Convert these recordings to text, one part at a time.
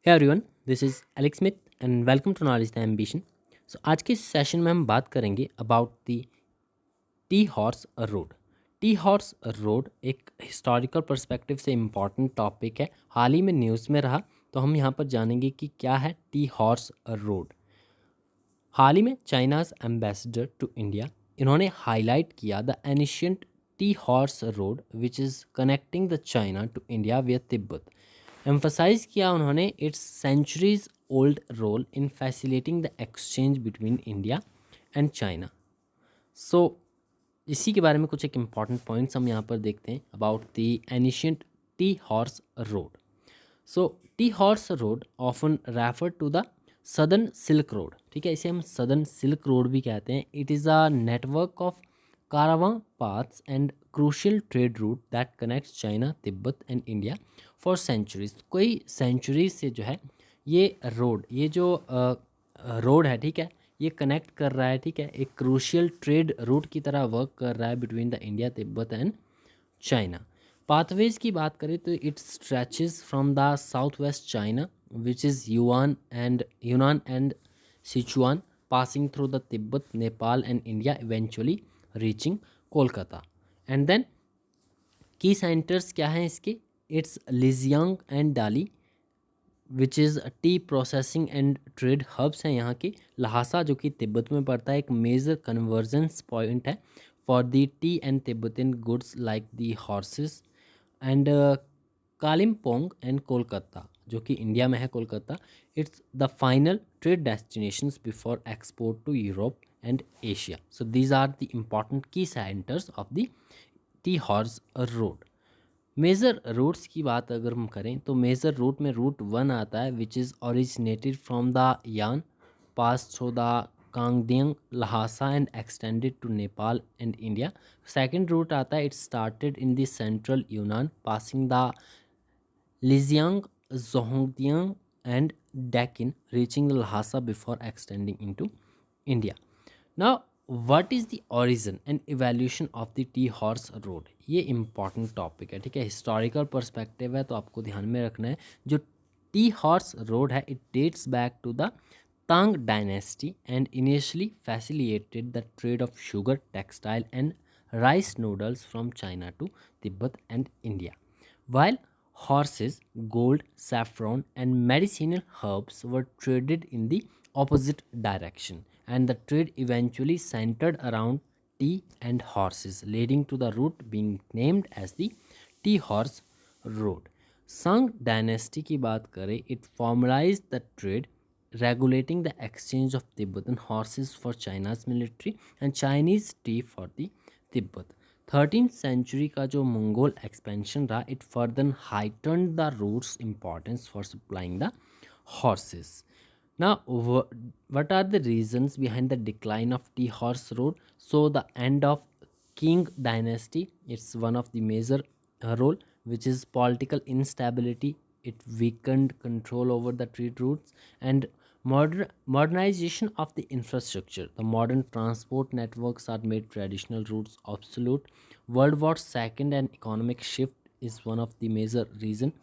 Hey everyone, this is Alex Smith and welcome to knowledge the ambition. So आज के session में हम बात करेंगे about the tea horse road. Tea horse road एक historical perspective से इम्पॉर्टेंट टॉपिक है। हाल ही में न्यूज़ में रहा, तो हम यहाँ पर जानेंगे कि क्या है टी हॉर्स रोड। हाल ही में चाइनाज एम्बेसडर टू इंडिया, इन्होंने हाईलाइट किया the ancient tea horse road which is connecting the China to India with Tibet. Emphasize किया उन्होंने its centuries old role in facilitating the exchange between India and China. So इसी के बारे में कुछ एक इम्पॉर्टेंट पॉइंट्स हम यहाँ पर देखते हैं about the ancient tea horse road. So tea horse road often refer to the southern silk road, ठीक है, इसे हम सदर्न सिल्क रोड भी कहते हैं। It is a network of caravan paths and crucial trade route that connects China Tibet and India for centuries. कोई century से जो है ये रोड, ये जो रोड है, ठीक है, ये कनेक्ट कर रहा है, ठीक है, एक क्रूशियल ट्रेड रूट की तरह वर्क कर रहा है between the India Tibet and China. Pathways की बात करें तो it stretches from the south west China which is Yunnan and Sichuan, passing through the Tibet, Nepal and India, eventually reaching Kolkata. And then key centers क्या हैं इसके? Its Lijiang and Dali which is tea processing and trade hubs हैं यहाँ के। लहासा जो कि तिब्बत में पड़ता है, एक मेजर कन्वर्जेंस पॉइंट है for the tea and Tibetan goods like the horses. And Kalimpong and Kolkata जो कि इंडिया में है, Kolkata, its the final trade destinations before export to Europe and Asia. So these are the important key centers of the tea horse road. Major routes की बात अगर हम करें तो मेजर रूट में रूट 1 आता है which is originated from the Ya'an, pass through the Kangding, Lhasa and extended to Nepal and India. Second route आता है, it started in the central Yunnan passing the Lijiang, Zhongdian and Deqin, reaching the Lhasa before extending into India. Now what is the origin and evolution of the tea horse road? ये important topic है, ठीक है, historical perspective है, तो आपको ध्यान में रखना है। जो टी हॉर्स रोड है, it dates back to the Tang dynasty and initially facilitated the trade of sugar, textile and rice noodles from China to Tibet and India. While horses, gold, saffron, and medicinal herbs were traded in the opposite direction, and the trade eventually centered around tea and horses, leading to the route being named as the Tea Horse Road. Sung dynasty की बात करें, it formalized the trade, regulating the exchange of Tibetan horses for China's military and Chinese tea for the Tibet. 13th century का जो Mongol expansion रहा, it further heighten the route's importance for supplying the horses. Now what are the reasons behind the decline of tea horse road? So the end of Qing dynasty, it's one of the major role, which is political instability. It weakened control over the trade routes and modernization of the infrastructure. The modern transport networks are made traditional routes obsolete. World War II and economic shift is one of the major reason.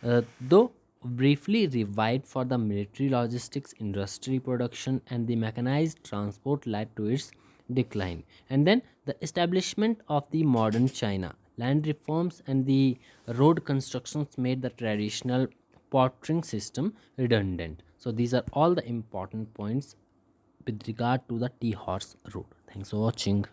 Though briefly revived for the military logistics, industry production, and the mechanized transport led to its decline. And then the establishment of the modern China. Land reforms and the road constructions made the traditional portering system redundant. So these are all the important points with regard to the T horse road. Thanks for watching.